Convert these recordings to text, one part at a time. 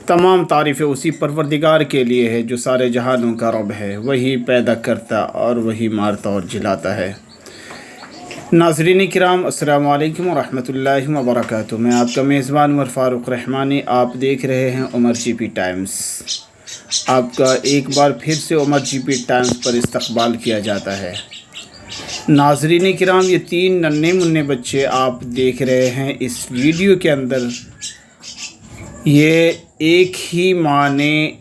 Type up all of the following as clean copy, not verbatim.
तमाम तारीफ़ें उसी परवरदिगार के लिए है जो सारे जहानों का रब है, वही पैदा करता और वही मारता और जिलाता है। नाज़रीन किराम, अस्सलामु अलैकुम वरहमतुल्लाहि वबरकातुहू। मैं आपका मेज़बान उमर फ़ारूक रहमानी, आप देख रहे हैं उमर जीपी टाइम्स। आपका एक बार फिर से उमर जीपी टाइम्स पर इस्तक़बाल किया जाता है। नाज़रीन किराम, ये तीन नन्हे मुन्ने बच्चे आप देख रहे हैं इस वीडियो के अंदर, ये एक ही माँ ने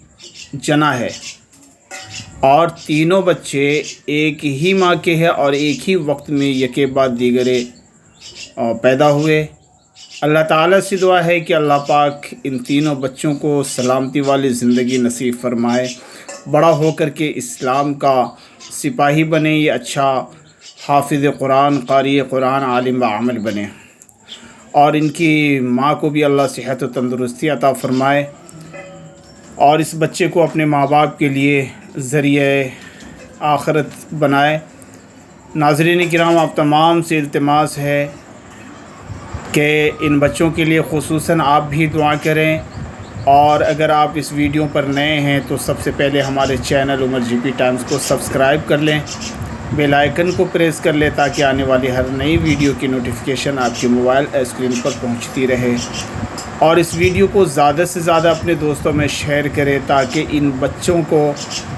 जना है और तीनों बच्चे एक ही माँ के हैं और एक ही वक्त में यके बाद दीगरे पैदा हुए। अल्लाह ताला से दुआ है कि अल्लाह पाक इन तीनों बच्चों को सलामती वाली ज़िंदगी नसीब फरमाए, बड़ा होकर के इस्लाम का सिपाही बने, ये अच्छा हाफिज़ कुरान, क़ारी कुरान, आलिम व आमिल बने और इनकी माँ को भी अल्लाह सेहत व तंदुरुस्ती अता फ़रमाए और इस बच्चे को अपने माँ बाप के लिए ज़रिए आखिरत बनाए। नाज़रीन किराम, आप तमाम से इल्तिमास है कि इन बच्चों के लिए ख़ुसूसन आप भी दुआ करें और अगर आप इस वीडियो पर नए हैं तो सबसे पहले हमारे चैनल उमर जीपी टाइम्स को सब्सक्राइब कर लें, बेल आइकन को प्रेस कर लें ताकि आने वाली हर नई वीडियो की नोटिफिकेशन आपके मोबाइल स्क्रीन पर पहुंचती रहे और इस वीडियो को ज़्यादा से ज़्यादा अपने दोस्तों में शेयर करें ताकि इन बच्चों को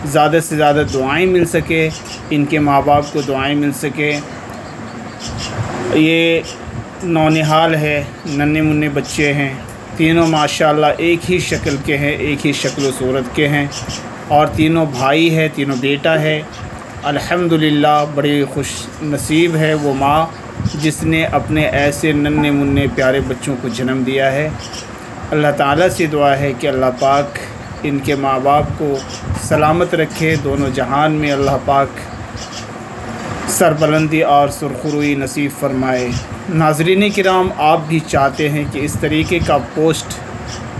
ज़्यादा से ज़्यादा दुआएं मिल सके, इनके माँ बाप को दुआएं मिल सके। ये नौनिहाल है, नन्हे मुन्ने बच्चे हैं, तीनों माशाल्लाह एक ही शक्ल के हैं, एक ही शक्ल व सूरत के हैं और तीनों भाई है, तीनों बेटा है। अल्हम्दुलिल्लाह, बड़ी खुश नसीब है वो माँ जिसने अपने ऐसे नन्हे मुन्ने प्यारे बच्चों को जन्म दिया है। अल्लाह ताला से दुआ है कि अल्लाह पाक इनके माँ बाप को सलामत रखे, दोनों जहान में अल्लाह पाक सरबलंदी और सुरखरुई नसीब फरमाए। नाज़रीन किराम, आप भी चाहते हैं कि इस तरीके का पोस्ट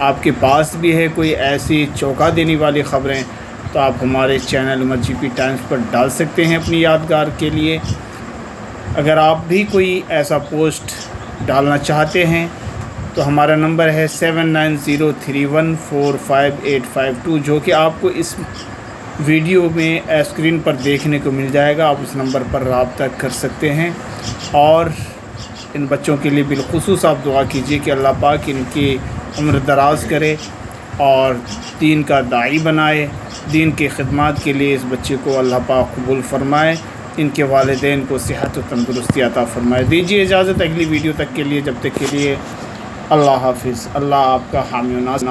आपके पास भी है, कोई ऐसी चौंका देने वाली ख़बरें, तो आप हमारे चैनल उमर जीपी टाइम्स पर डाल सकते हैं अपनी यादगार के लिए। अगर आप भी कोई ऐसा पोस्ट डालना चाहते हैं तो हमारा नंबर है 7903145852 जो कि आपको इस वीडियो में स्क्रीन पर देखने को मिल जाएगा। आप उस नंबर पर रब्ता कर सकते हैं और इन बच्चों के लिए बिलखुसूस आप दुआ कीजिए कि अल्लाह पाक इनकी उम्र दराज करे और दीन का दाई बनाए, दीन की खिदमत के लिए इस बच्चे को अल्लाह पाक कबूल फरमाए, इनके वालिदैन को सेहत व तंदुरुस्ती अता फ़रमाए। दीजिए इजाज़त अगली वीडियो तक के लिए, जब तक के लिए अल्लाह हाफ़िज़। अल्लाह आपका हामी नाज़।